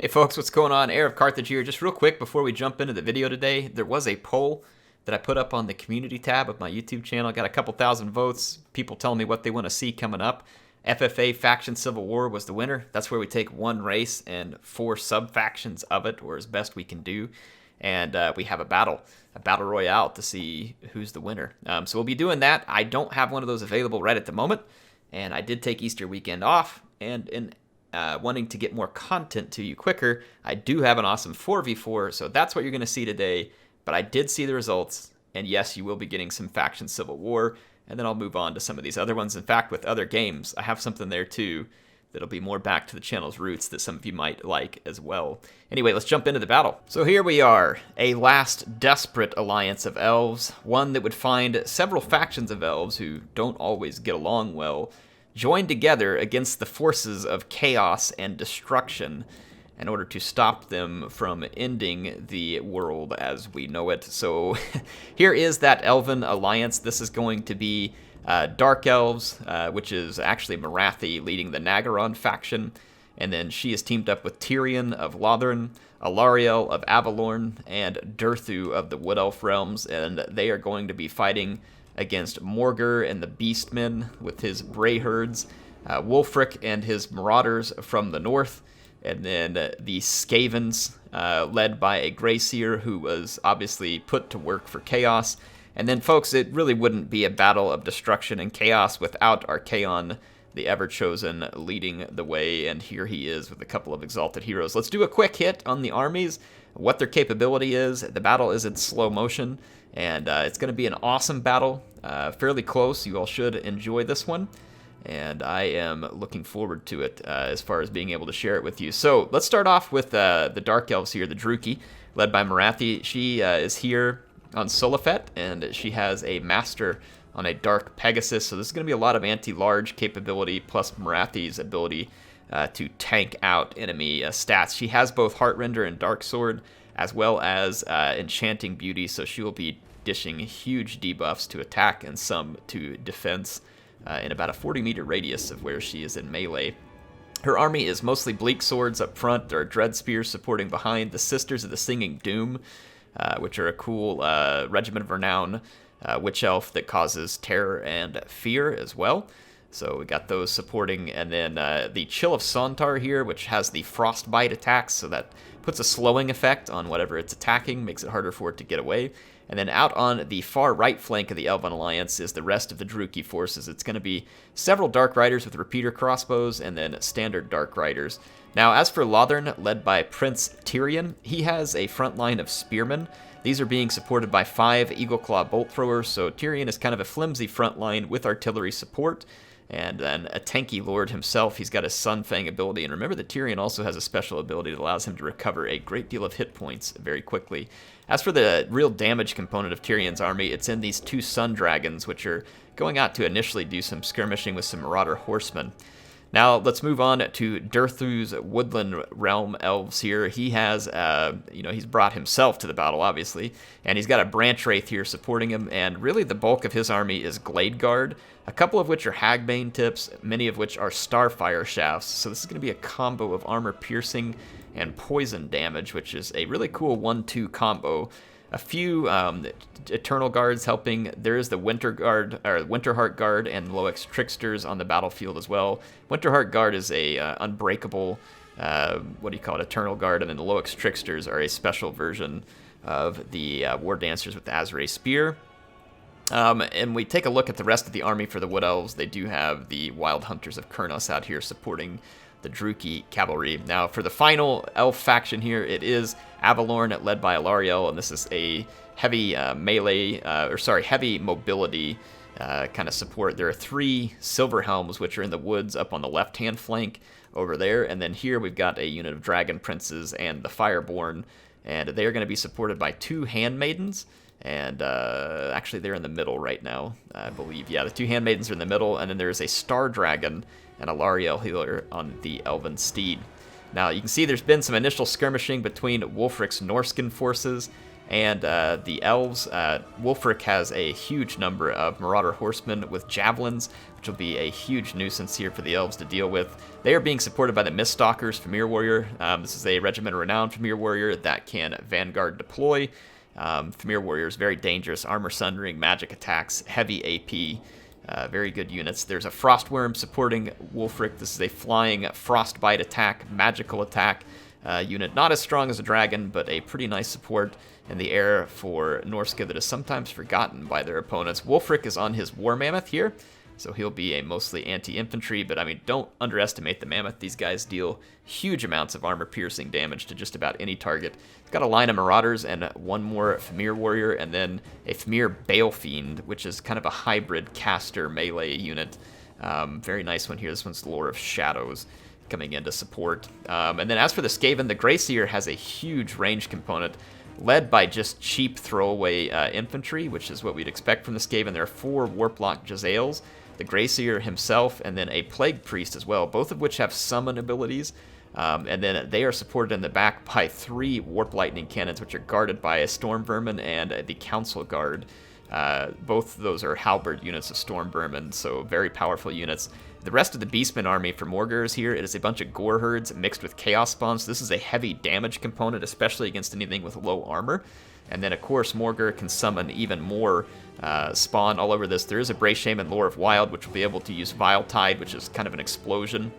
Hey folks, what's going on? HeirofCarthage here. Just real quick before we jump into the video today, there was a poll that I put up on the community tab of my YouTube channel. Got a couple thousand votes, people telling me what they want to see coming up. FFA Faction Civil War was the winner. That's where we take one race and 4 sub-factions of it, or as best we can do. And we have a battle royale to see who's the winner. So we'll be doing that. I don't have one of those available right at the moment. And I did take Easter weekend off, and in wanting to get more content to you quicker, I do have an awesome 4v4, so that's what you're going to see today. But I did see the results, and yes, you will be getting some Faction Civil War, and then I'll move on to some of these other ones. In fact, with other games, I have something there too that'll be more back to the channel's roots that some of you might like as well. Anyway, let's jump into the battle. So here we are, a last desperate alliance of elves, one that would find several factions of elves who don't always get along well, joined together against the forces of chaos and destruction in order to stop them from ending the world as we know it. So here is that Elven alliance. This is going to be Dark Elves, which is actually Morathi leading the Nagaron faction. And then she is teamed up with Tyrion of Lothern, Alariel of Avalorn, and Durthu of the Wood Elf realms. And they are going to be fighting against Morgur and the Beastmen with his Brayherds, Wulfric and his Marauders from the north, and then the Skavens, led by a Greyseer who was obviously put to work for chaos. And then, folks, it really wouldn't be a battle of destruction and chaos without Archaon, the Ever-Chosen, leading the way, and here he is with a couple of exalted heroes. Let's do a quick hit on the armies, what their capability is. The battle is in slow motion, and it's going to be an awesome battle, fairly close. You all should enjoy this one, and I am looking forward to it as far as being able to share it with you. So let's start off with the Dark Elves here, the Druchii, led by Morathi. She is here on Solifet, and she has a Master on a Dark Pegasus, so this is going to be a lot of anti-large capability, plus Morathi's ability to tank out enemy stats. She has both Heartrender and Dark Sword, as well as Enchanting Beauty, so she will be dishing huge debuffs to attack and some to defense in about a 40-meter radius of where she is in melee. Her army is mostly Bleak Swords up front. There are Dread Spears supporting behind, the Sisters of the Singing Doom, which are a cool Regiment of Renown witch elf that causes terror and fear as well. So we got those supporting, and then the Chill of Sontar here, which has the Frostbite attacks, so that puts a slowing effect on whatever it's attacking, makes it harder for it to get away. And then out on the far right flank of the Elven Alliance is the rest of the Druchii forces. It's going to be several Dark Riders with repeater crossbows, and then standard Dark Riders. Now, as for Lothern, led by Prince Tyrion, he has a front line of Spearmen. These are being supported by 5 Eagleclaw Bolt Throwers, so Tyrion is kind of a flimsy front line with artillery support. And then a tanky lord himself, he's got a Sunfang ability. And remember that Tyrion also has a special ability that allows him to recover a great deal of hit points very quickly. As for the real damage component of Tyrion's army, it's in these 2 Sun Dragons, which are going out to initially do some skirmishing with some Marauder Horsemen. Now, let's move on to Durthu's Woodland Realm Elves here. He has, he's brought himself to the battle, obviously, and he's got a Branch Wraith here supporting him, and really the bulk of his army is Glade Guard, a couple of which are Hagbane tips, many of which are Starfire Shafts, so this is going to be a combo of armor piercing and poison damage, which is a really cool 1-2 combo. A few Eternal Guards helping. There is the Winterheart Guard and Loex Tricksters on the battlefield as well. Winterheart Guard is a unbreakable, Eternal Guard, and then the Loex Tricksters are a special version of the War Dancers with the Azray Spear. And we take a look at the rest of the army for the Wood Elves. They do have the Wild Hunters of Kurnos out here supporting the Druchii cavalry. Now, for the final elf faction here, it is Avalorn, led by Alariel, and this is a heavy heavy mobility kind of support. There are 3 Silver Helms, which are in the woods up on the left-hand flank over there, and then here we've got a unit of Dragon Princes and the Fireborn, and they are going to be supported by 2 Handmaidens, and actually they're in the middle right now, I believe. Yeah, the 2 Handmaidens are in the middle, and then there's a Star Dragon and a Lariel healer on the Elven Steed. Now, you can see there's been some initial skirmishing between Wulfric's Norskin forces And the Elves, Wulfric has a huge number of Marauder Horsemen with Javelins, which will be a huge nuisance here for the Elves to deal with. They are being supported by the Miststalkers Fimir Warrior. This is a Regiment of Renown Fimir Warrior that can Vanguard deploy. Fimir Warrior is very dangerous, armor sundering, magic attacks, heavy AP. Very good units. There's a Frostworm supporting Wulfric. This is a flying Frostbite attack, magical attack unit. Not as strong as a dragon, but a pretty nice support in the air for Norska that is sometimes forgotten by their opponents. Wulfric is on his War Mammoth here, so he'll be a mostly anti-infantry, but I mean, don't underestimate the Mammoth. These guys deal huge amounts of armor-piercing damage to just about any target. He's got a line of Marauders and one more Fimir Warrior, and then a Fimir Balefiend, which is kind of a hybrid caster melee unit. Very nice one here. This one's Lore of Shadows coming in to support. And then as for the Skaven, the Greyseer has a huge range component, led by just cheap throwaway infantry, which is what we'd expect from the Skaven. There are 4 Warplock Jezzails, the Greyseer himself, and then a Plague Priest as well, both of which have summon abilities. And then they are supported in the back by 3 Warp Lightning Cannons, which are guarded by a Storm Vermin and the Council Guard. Both of those are halberd units of Storm Vermin, so very powerful units. The rest of the Beastman army for Morgur is here. It is a bunch of Gore Herds mixed with Chaos Spawns. This is a heavy damage component, especially against anything with low armor. And then, of course, Morgur can summon even more spawn all over this. There is a Bray Shaman Lore of Wild, which will be able to use Vile Tide, which is kind of an explosion,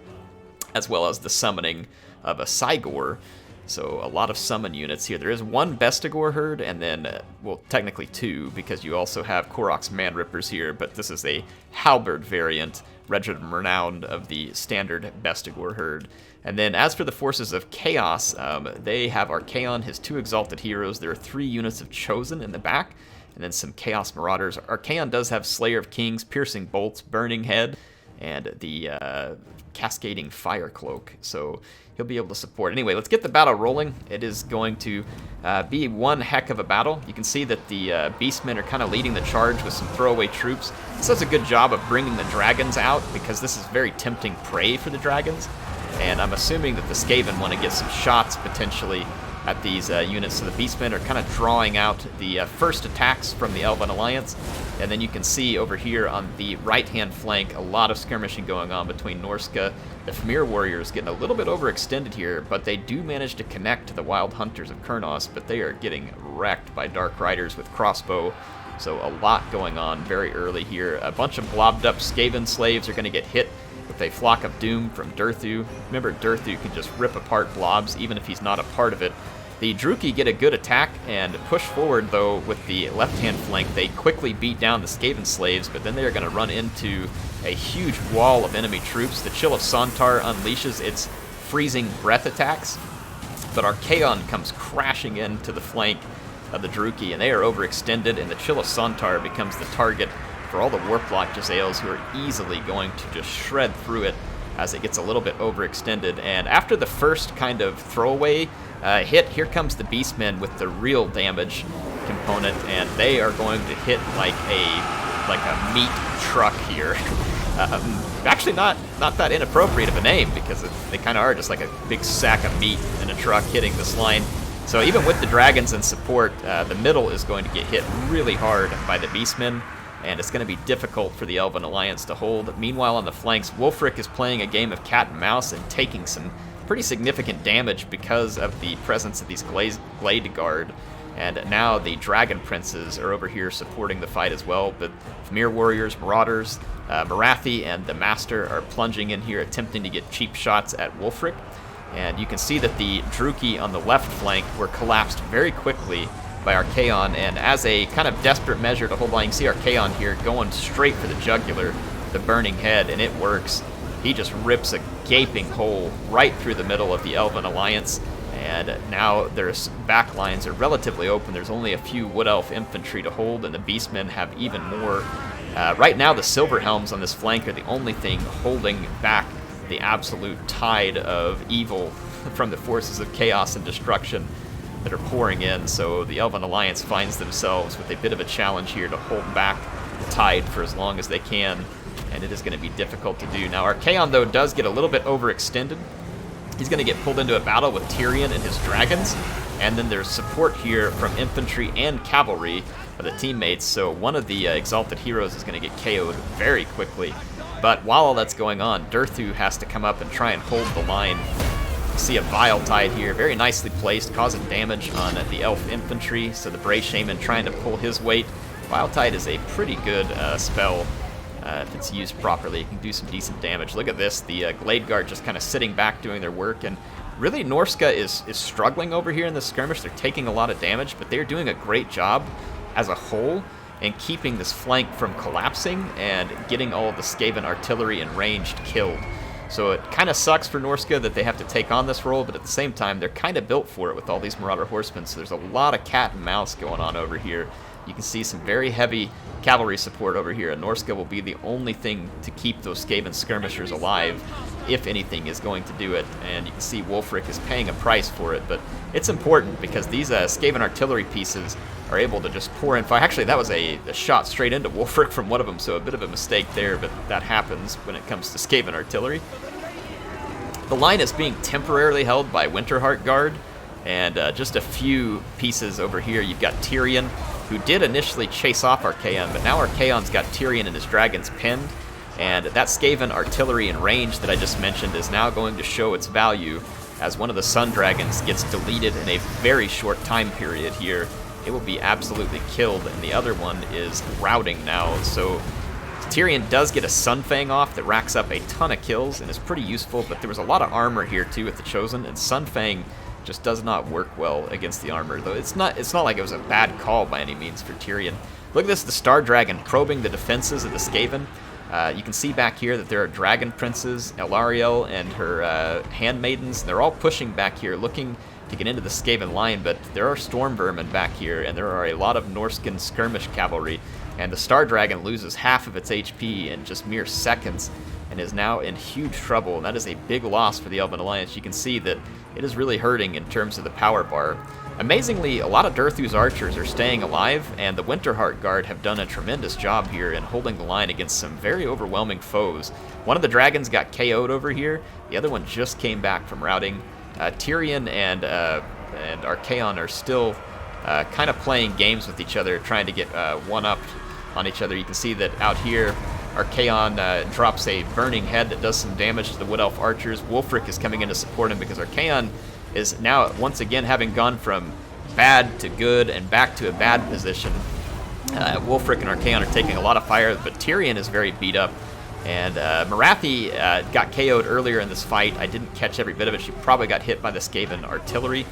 as well as the summoning of a Cygor. So a lot of summon units here. There is 1 Bestigor herd, and then, well, technically 2, because you also have Korok's Man Rippers here, but this is a halberd variant, Regiment Renowned of the standard Bestigor herd. And then as for the forces of Chaos, they have Archaon, his 2 Exalted Heroes. There are 3 units of Chosen in the back, and then some Chaos Marauders. Archaon does have Slayer of Kings, Piercing Bolts, Burning Head, and the Cascading Fire Cloak, so he'll be able to support. Anyway, let's get the battle rolling. It is going to be one heck of a battle. You can see that the Beastmen are kind of leading the charge with some throwaway troops. This does a good job of bringing the dragons out, because this is very tempting prey for the dragons, and I'm assuming that the Skaven want to get some shots potentially at these units. So the Beastmen are kind of drawing out the first attacks from the Elven Alliance. And then you can see over here on the right-hand flank a lot of skirmishing going on between Norska. The Fimir Warriors getting a little bit overextended here, but they do manage to connect to the Wild Hunters of Kurnos, but they are getting wrecked by Dark Riders with crossbow. So a lot going on very early here. A bunch of blobbed up Skaven slaves are going to get hit with a Flock of Doom from Durthu. Remember, Durthu can just rip apart blobs even if he's not a part of it. The Druki get a good attack and push forward, though, with the left-hand flank. They quickly beat down the Skaven slaves, but then they're going to run into a huge wall of enemy troops. The Chill of Sontar unleashes its freezing breath attacks, but Archaon comes crashing into the flank of the Druki, and they are overextended, and the Chill of Sontar becomes the target for all the Warplock Jezzails, who are easily going to just shred through it as it gets a little bit overextended. And after the first kind of throwaway hit, here comes the Beastmen with the real damage component, and they are going to hit like a meat truck here. Actually, not that inappropriate of a name, because they kind of are just like a big sack of meat in a truck hitting this line. So even with the dragons in support, the middle is going to get hit really hard by the Beastmen, and it's going to be difficult for the Elven Alliance to hold. Meanwhile, on the flanks, Wulfric is playing a game of cat and mouse and taking some pretty significant damage because of the presence of these Glade Guard. And now the Dragon Princes are over here supporting the fight as well, but Fimir Warriors, Marauders, Marathi, and the Master are plunging in here, attempting to get cheap shots at Wulfric. And you can see that the Druki on the left flank were collapsed very quickly by Archaon, and as a kind of desperate measure to hold on, you can see Archaon here going straight for the jugular, the Burning Head, and it works. He just rips a gaping hole right through the middle of the Elven Alliance, and now their back lines are relatively open. There's only a few Wood Elf infantry to hold, and the Beastmen have even more. Right now, the Silver Helms on this flank are the only thing holding back the absolute tide of evil from the forces of chaos and destruction that are pouring in. So the Elven Alliance finds themselves with a bit of a challenge here to hold back the tide for as long as they can, and it is going to be difficult to do. Now, Archaon, though, does get a little bit overextended, He's going to get pulled into a battle with Tyrion and his dragons, and then there's support here from infantry and cavalry of the teammates, so one of the exalted heroes is going to get KO'd very quickly. But while all that's going on, Durthu has to come up and try and hold the line. You see a Vile Tide here, very nicely placed, causing damage on the elf infantry, so the Bray Shaman trying to pull his weight. Vile Tide is a pretty good spell. If it's used properly, it can do some decent damage. Look at this, the Glade Guard just kind of sitting back doing their work, and really Norska is struggling over here in the skirmish. They're taking a lot of damage, but they're doing a great job as a whole in keeping this flank from collapsing and getting all of the Skaven artillery and ranged killed. So it kind of sucks for Norska that they have to take on this role, but at the same time, they're kind of built for it with all these Marauder Horsemen, so there's a lot of cat and mouse going on over here. You can see some very heavy cavalry support over here, and Norska will be the only thing to keep those Skaven skirmishers alive, if anything is going to do it. And you can see Wulfric is paying a price for it, but it's important because these Skaven artillery pieces are able to just pour in fire. Actually, that was a shot straight into Wulfric from one of them, so a bit of a mistake there, but that happens when it comes to Skaven artillery. The line is being temporarily held by Winterheart Guard, and just a few pieces over here. You've got Tyrion, who did initially chase off Archaon, but now Archaon's got Tyrion and his dragons pinned, and that Skaven artillery in range that I just mentioned is now going to show its value as one of the Sun Dragons gets deleted in a very short time period here. It will be absolutely killed, and the other one is routing now, so Tyrion does get a Sunfang off that racks up a ton of kills and is pretty useful, but there was a lot of armor here too with the Chosen, and Sunfang just does not work well against the armor, though it's not like it was a bad call by any means for Tyrion. Look at this, the Star Dragon probing the defenses of the Skaven. You can see back here that there are Dragon Princes, Elariel and her handmaidens. They're all pushing back here, looking to get into the Skaven line, but there are Storm Vermin back here, and there are a lot of Norscan skirmish cavalry, and the Star Dragon loses half of its HP in just mere seconds, and is now in huge trouble, and that is a big loss for the Elven Alliance. You can see that it is really hurting in terms of the power bar. Amazingly, a lot of Durthu's archers are staying alive, and the Winterheart Guard have done a tremendous job here in holding the line against some very overwhelming foes. One of the dragons got KO'd over here, the other one just came back from routing. Tyrion and Archaon are still kind of playing games with each other, trying to get one-upped on each other. You can see that out here, Archaon drops a burning head that does some damage to the Wood Elf archers. Wulfric is coming in to support him because Archaon is now once again having gone from bad to good and back to a bad position. Wulfric and Archaon are taking a lot of fire, but Tyrion is very beat up. And Marathi got KO'd earlier in this fight. I didn't catch every bit of it. She probably got hit by the Skaven artillery.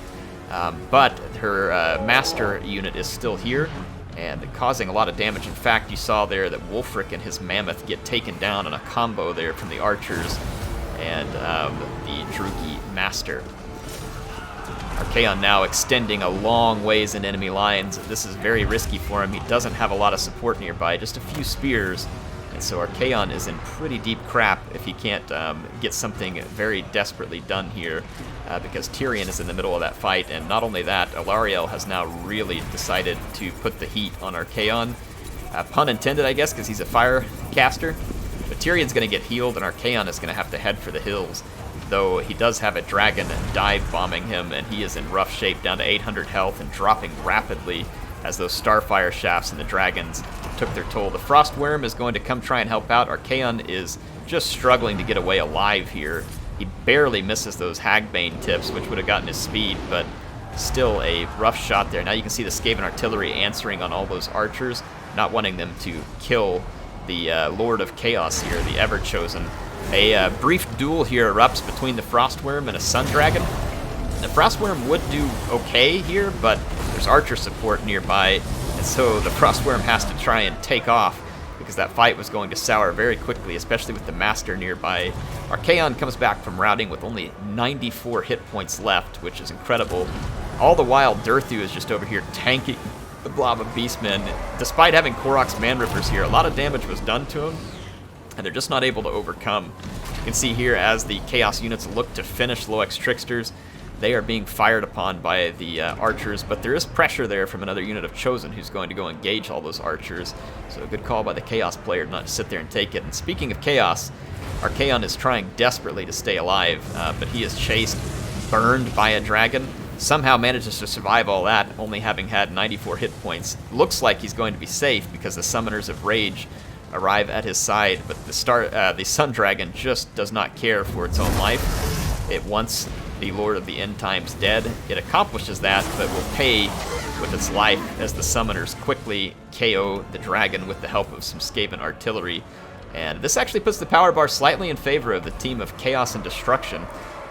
But her master unit is still here and causing a lot of damage. In fact, you saw there that Wulfric and his mammoth get taken down in a combo there from the archers and the Drugi master. Archaon now extending a long ways in enemy lines. This is very risky for him. He doesn't have a lot of support nearby, just a few spears. And so Archaon is in pretty deep crap if he can't get something very desperately done here, because Tyrion is in the middle of that fight. And not only that, Elariel has now really decided to put the heat on Archaon. Pun intended, I guess, because he's a fire caster. But Tyrion's going to get healed, and Archaon is going to have to head for the hills, though he does have a dragon dive bombing him, and he is in rough shape, down to 800 health and dropping rapidly as those starfire shafts and the dragons took their toll. The Frostworm is going to come try and help out. Archaon is just struggling to get away alive here. He barely misses those Hagbane tips, which would have gotten his speed, but still a rough shot there. Now you can see the Skaven artillery answering on all those archers, not wanting them to kill the Lord of Chaos here, the Ever-Chosen. A brief duel here erupts between the Frostworm and a Sun Dragon. The Frostworm would do okay here, but there's archer support nearby, and so the Frostworm has to try and take off because that fight was going to sour very quickly, especially with the Master nearby. Archaon comes back from routing with only 94 hit points left, which is incredible. All the while, Durthu is just over here tanking the blob of Beastmen. Despite having Korok's Man Rippers here, a lot of damage was done to him, and they're just not able to overcome. You can see here as the Chaos units look to finish Loex Tricksters, they are being fired upon by the archers, but there is pressure there from another unit of Chosen who's going to go engage all those archers. So a good call by the Chaos player not to sit there and take it. And speaking of Chaos, Archaon is trying desperately to stay alive, but he is chased, burned by a dragon. Somehow manages to survive all that, only having had 94 hit points. Looks like he's going to be safe because the Summoners of Rage arrive at his side, but the Sun Dragon just does not care for its own life. It wants the Lord of the End Times dead. It accomplishes that, but will pay with its life as the Summoners quickly KO the dragon with the help of some Skaven artillery. And this actually puts the power bar slightly in favor of the team of Chaos and Destruction.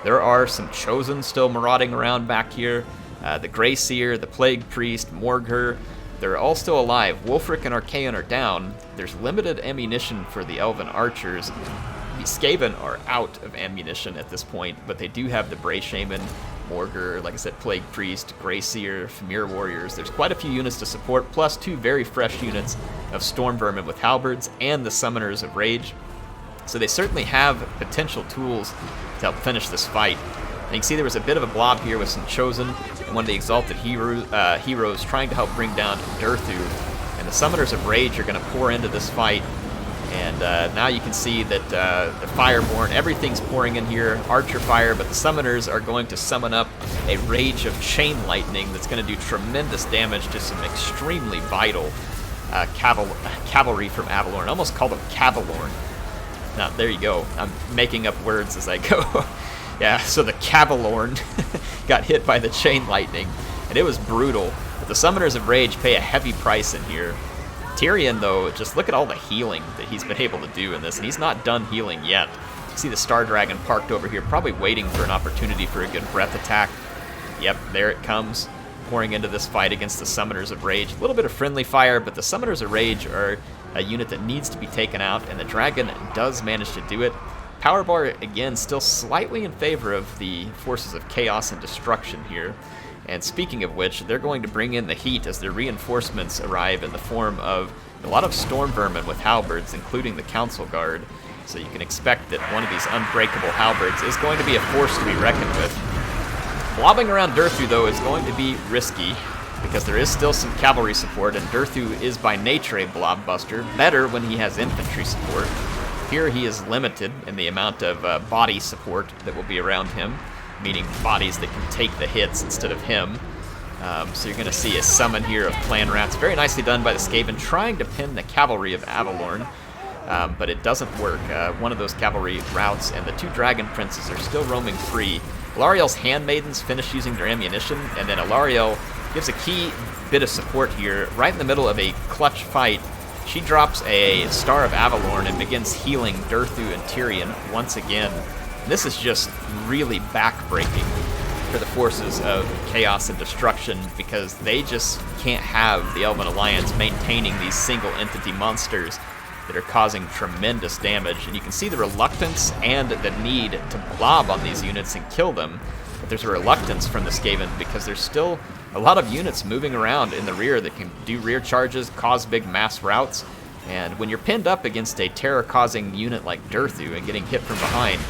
There are some Chosen still marauding around back here. The Grey Seer, the Plague Priest, Morgher, they're all still alive. Wulfric and Archaon are down. There's limited ammunition for the Elven archers. The Skaven are out of ammunition at this point, but they do have the Bray Shaman, Morgher, like I said, Plague Priest, Grey Seer, Famir Warriors. There's quite a few units to support, plus 2 very fresh units of Storm Vermin with Halberds and the Summoners of Rage. So they certainly have potential tools to help finish this fight. And you can see there was a bit of a blob here with some Chosen and one of the Exalted heroes trying to help bring down Durthu. And the Summoners of Rage are going to pour into this fight. And now you can see that the Fireborn, everything's pouring in here, Archer Fire, but the Summoners are going to summon up a Rage of Chain Lightning that's going to do tremendous damage to some extremely vital cavalry from Avalorn. I almost called them Cavalorn. Now, there you go. I'm making up words as I go. Yeah, so the Cavalorn got hit by the Chain Lightning, and it was brutal. But the Summoners of Rage pay a heavy price in here. Tyrion, though, just look at all the healing that he's been able to do in this, and he's not done healing yet. You see the Star Dragon parked over here, probably waiting for an opportunity for a good breath attack. Yep, there it comes, pouring into this fight against the Summoners of Rage. A little bit of friendly fire, but the Summoners of Rage are a unit that needs to be taken out, and the Dragon does manage to do it. Power bar, again, still slightly in favor of the forces of Chaos and Destruction here. And speaking of which, they're going to bring in the heat as their reinforcements arrive in the form of a lot of Storm Vermin with Halberds, including the Council Guard. So you can expect that one of these unbreakable Halberds is going to be a force to be reckoned with. Blobbing around Durthu, though, is going to be risky, because there is still some cavalry support, and Durthu is by nature a blob buster, better when he has infantry support. Here he is limited in the amount of body support that will be around him, meaning bodies that can take the hits instead of him. So you're going to see a summon here of Clan Rats. Very nicely done by the Skaven, trying to pin the cavalry of Avalorn, but it doesn't work. One of those cavalry routes, and the 2 Dragon Princes are still roaming free. Alariel's Handmaidens finish using their ammunition, and then Alariel gives a key bit of support here, right in the middle of a clutch fight. She drops a Star of Avalorn and begins healing Durthu and Tyrion once again. And this is just really backbreaking for the forces of Chaos and Destruction, because they just can't have the Elven Alliance maintaining these single entity monsters that are causing tremendous damage. And you can see the reluctance and the need to blob on these units and kill them. But there's a reluctance from the Skaven because there's still a lot of units moving around in the rear that can do rear charges, cause big mass routes. And when you're pinned up against a terror-causing unit like Durthu and getting hit from behind,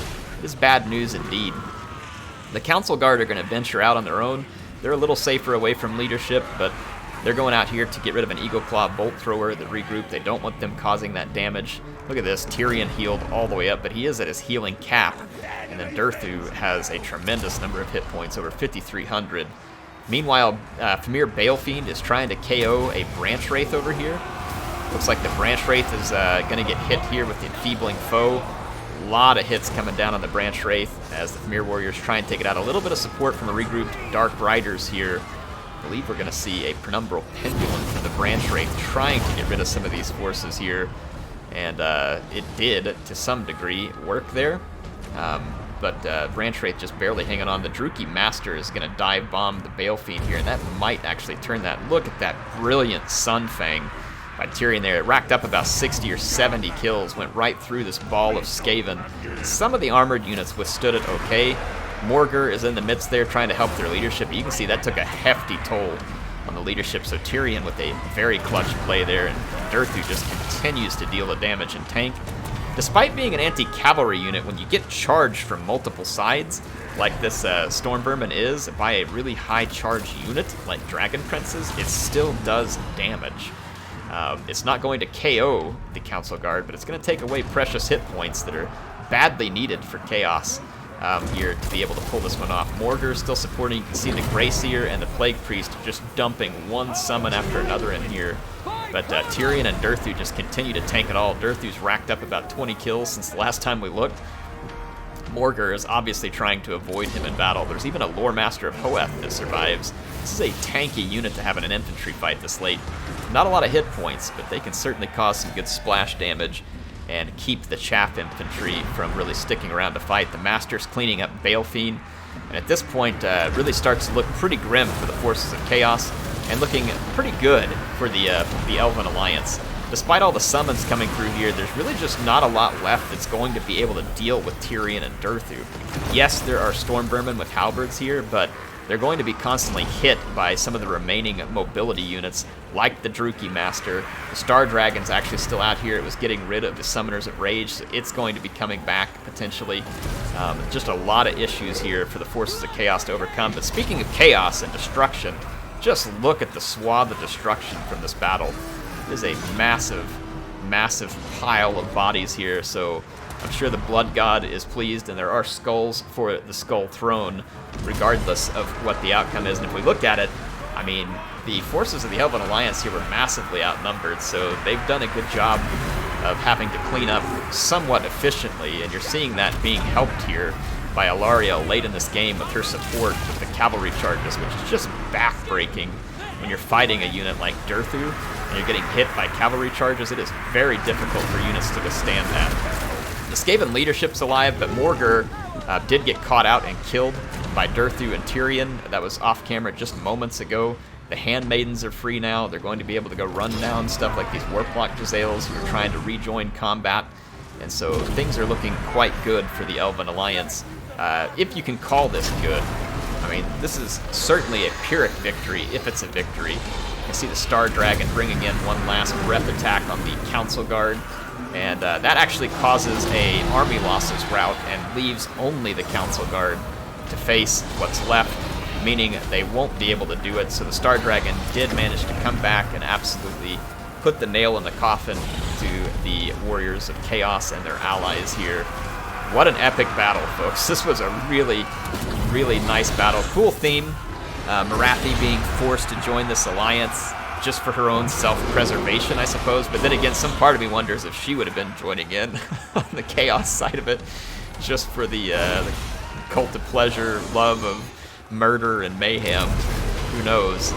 this is bad news indeed. The Council Guard are going to venture out on their own. They're a little safer away from leadership, but they're going out here to get rid of an Eagle Claw Bolt Thrower, the regroup. They don't want them causing that damage. Look at this, Tyrion healed all the way up, but he is at his healing cap. And then Durthu has a tremendous number of hit points, over 5,300. Meanwhile, Famir Balefiend is trying to KO a Branch Wraith over here. Looks like the Branch Wraith is going to get hit here with the Enfeebling Foe. A lot of hits coming down on the Branch Wraith as the Famir Warriors try and take it out. A little bit of support from the regrouped Dark Riders here. I believe we're going to see a Penumbral Pendulum from the Branch Wraith trying to get rid of some of these forces here. And it did, to some degree, work there. But Branch Wraith just barely hanging on. The Druchii Master is going to dive bomb the Balefiend here, and that might actually turn that. Look at that brilliant Sunfang by Tyrion there. It racked up about 60 or 70 kills, went right through this ball of Skaven. Some of the armored units withstood it okay. Morgher is in the midst there trying to help their leadership. You can see that took a hefty toll on the leadership, so Tyrion with a very clutch play there, and Durthu just continues to deal the damage and tank. Despite being an anti-cavalry unit, when you get charged from multiple sides, like this Storm Vermin is, by a really high charge unit, like Dragon Princes, it still does damage. It's not going to KO the Council Guard, but it's going to take away precious hit points that are badly needed for Chaos here to be able to pull this one off. Morgar still supporting. You can see the Greyseer and the Plague Priest just dumping one summon after another in here. But Tyrion and Durthu just continue to tank it all. Durthu's racked up about 20 kills since the last time we looked. Morgar is obviously trying to avoid him in battle. There's even a Lore Master of Hoeth that survives. This is a tanky unit to have in an infantry fight this late. Not a lot of hit points, but they can certainly cause some good splash damage and keep the chaff infantry from really sticking around to fight. The Master's cleaning up Balefiend, and at this point really starts to look pretty grim for the forces of Chaos, and looking pretty good for the Elven Alliance. Despite all the summons coming through here, there's really just not a lot left that's going to be able to deal with Tyrion and Durthu. Yes, there are Storm Vermin with halberds here, but they're going to be constantly hit by some of the remaining mobility units, like the Druchii Master. The Star Dragon's actually still out here. It was getting rid of the Summoners of Rage, so it's going to be coming back, potentially. Just a lot of issues here for the forces of Chaos to overcome. But speaking of Chaos and destruction, just look at the swath of destruction from this battle. It is a massive, massive pile of bodies here, so I'm sure the Blood God is pleased, and there are skulls for the Skull Throne, regardless of what the outcome is. And if we look at it, I mean, the forces of the Elven Alliance here were massively outnumbered, so they've done a good job of having to clean up somewhat efficiently, and you're seeing that being helped here by Ilaria late in this game with her support with the cavalry charges, which is just back-breaking when you're fighting a unit like Durthu and you're getting hit by cavalry charges. It is very difficult for units to withstand that. The Skaven leadership's alive, but Morgar did get caught out and killed by Durthu and Tyrion. That was off camera just moments ago. The Handmaidens are free now. They're going to be able to go run down stuff like these Warplock Jezzails who are trying to rejoin combat. And so things are looking quite good for the Elven Alliance, if you can call this good. I mean, this is certainly a Pyrrhic victory, if it's a victory. You see the Star Dragon bringing in one last breath attack on the Council Guard, and that actually causes a army losses rout and leaves only the Council Guard to face what's left, meaning they won't be able to do it. So the Star Dragon did manage to come back and absolutely put the nail in the coffin to the Warriors of Chaos and their allies here. What an epic battle, folks. This was a really, really nice battle. Cool theme. Morathi being forced to join this alliance just for her own self-preservation, I suppose. But then again, some part of me wonders if she would have been joining in on the Chaos side of it, just for the cult of pleasure, love of murder and mayhem. Who knows?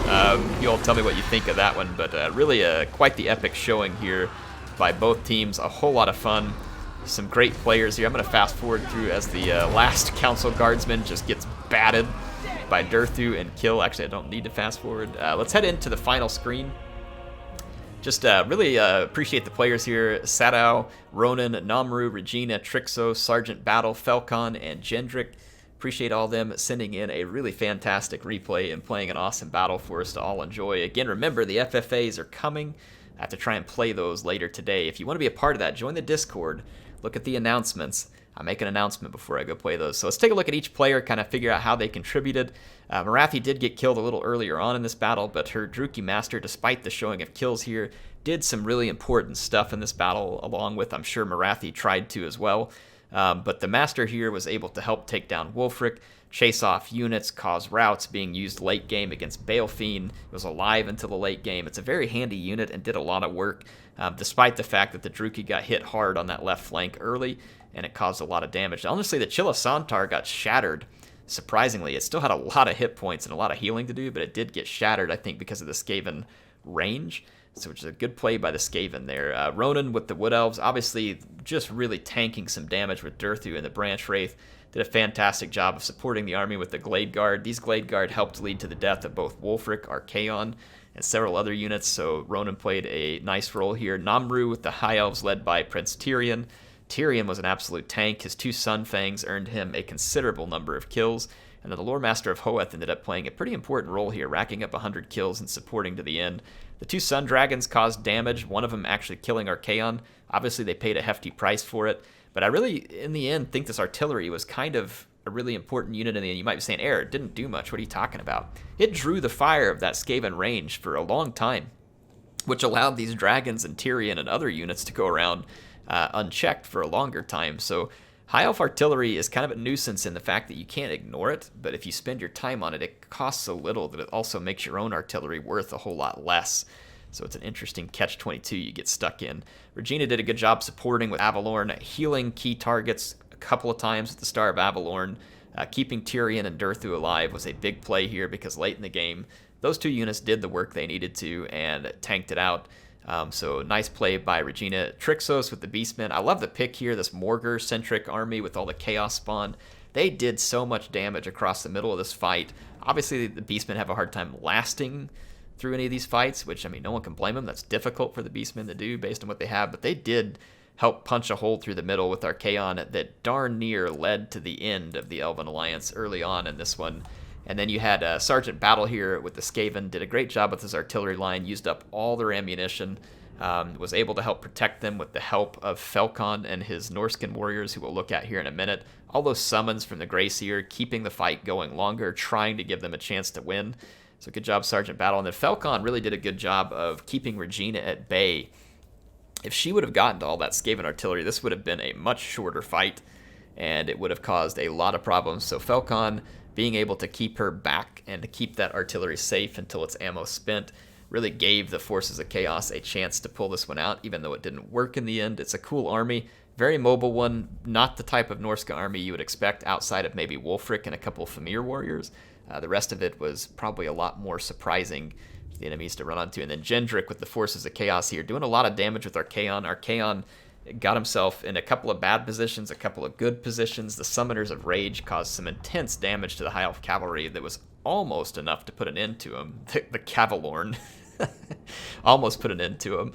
You all tell me what you think of that one. But really quite the epic showing here by both teams. A whole lot of fun. Some great players here. I'm going to fast forward through as the last Council Guardsman just gets batted by Durthu and kill. Actually, I don't need to fast forward. Let's head into the final screen. Just really appreciate the players here. Sadao, Ronan, Namru, Regina, Trixo, Sergeant Battle, Felcon, and Gendrick. Appreciate all them sending in a really fantastic replay and playing an awesome battle for us to all enjoy. Again, remember, the FFAs are coming. I have to try and play those later today. If you want to be a part of that, join the Discord. Look at the announcements. I make an announcement before I go play those. So let's take a look at each player, kind of figure out how they contributed. Morathi did get killed a little earlier on in this battle, but her Druchii Master, despite the showing of kills here, did some really important stuff in this battle, along with, I'm sure, Morathi tried to as well. But the Master here was able to help take down Wulfric, chase off units, cause routes, being used late game against Balefiend. It was alive until the late game. It's a very handy unit and did a lot of work, despite the fact that the Druchii got hit hard on that left flank early, and it caused a lot of damage. Honestly, the Chilla Santar got shattered. Surprisingly, it still had a lot of hit points and a lot of healing to do, but it did get shattered, I think, because of the Skaven range. So which is a good play by the Skaven there. Ronan with the Wood Elves, obviously just really tanking some damage with Durthu and the Branch Wraith. Did a fantastic job of supporting the army with the Glade Guard. These Glade Guard helped lead to the death of both Wulfric, Archaon, and several other units, so Ronan played a nice role here. Namru with the High Elves led by Prince Tyrion. Tyrion was an absolute tank. His two Sun Fangs earned him a considerable number of kills, and then the Lore Master of Hoeth ended up playing a pretty important role here, racking up 100 kills and supporting to the end. The two Sun Dragons caused damage, one of them actually killing Archaon. Obviously, they paid a hefty price for it, but I really, in the end, think this artillery was kind of a really important unit in the end. You might be saying, it didn't do much. What are you talking about? It drew the fire of that Skaven range for a long time, which allowed these dragons and Tyrion and other units to go around unchecked for a longer time. So High Elf artillery is kind of a nuisance in the fact that you can't ignore it, but if you spend your time on it, it costs so little that it also makes your own artillery worth a whole lot less. So it's an interesting catch-22 you get stuck in. Regina did a good job supporting with Avalorn, healing key targets a couple of times with the Star of Avalorn. Keeping Tyrion and Durthu alive was a big play here because late in the game, those two units did the work they needed to and tanked it out. So nice play by Regina. Trixos with the Beastmen. I love the pick here, this Morgar-centric army with all the Chaos spawn. They did so much damage across the middle of this fight. Obviously, the Beastmen have a hard time lasting through any of these fights, which, I mean, no one can blame them. That's difficult for the Beastmen to do based on what they have, but they did help punch a hole through the middle with Archaon that darn near led to the end of the Elven Alliance early on in this one. And then you had Sergeant Battle here with the Skaven, did a great job with his artillery line, used up all their ammunition, was able to help protect them with the help of Felcon and his Norskin warriors, who we'll look at here in a minute. All those summons from the Greyseer, keeping the fight going longer, trying to give them a chance to win. So good job, Sergeant Battle. And then Felcon really did a good job of keeping Regina at bay. If she would have gotten to all that Skaven artillery, this would have been a much shorter fight, and it would have caused a lot of problems. So Felcon being able to keep her back and to keep that artillery safe until its ammo spent really gave the Forces of Chaos a chance to pull this one out, even though it didn't work in the end. It's a cool army, very mobile one, not the type of Norska army you would expect outside of maybe Wulfric and a couple of Famir warriors. The rest of it was probably a lot more surprising for the enemies to run onto. And then Gendrick with the Forces of Chaos here, doing a lot of damage with Archaon. Archaon got himself in a couple of bad positions, a couple of good positions. The Summoners of Rage caused some intense damage to the High Elf Cavalry that was almost enough to put an end to him. The Cavalorn almost put an end to him.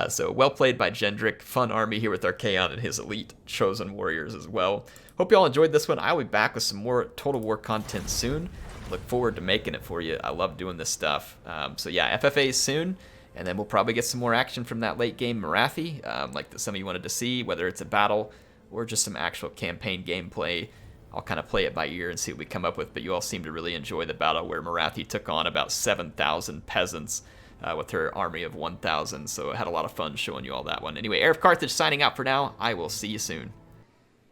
So well played by Gendrick. Fun army here with Archaon and his elite chosen warriors as well. Hope you all enjoyed this one. I'll be back with some more Total War content soon. Look forward to making it for you. I love doing this stuff. So yeah, FFAs soon. And then we'll probably get some more action from that late game Marathi, like some of you wanted to see, whether it's a battle or just some actual campaign gameplay. I'll kind of play it by ear and see what we come up with, but you all seem to really enjoy the battle where Marathi took on about 7,000 peasants with her army of 1,000, so I had a lot of fun showing you all that one. Anyway, HeirofCarthage signing out for now. I will see you soon.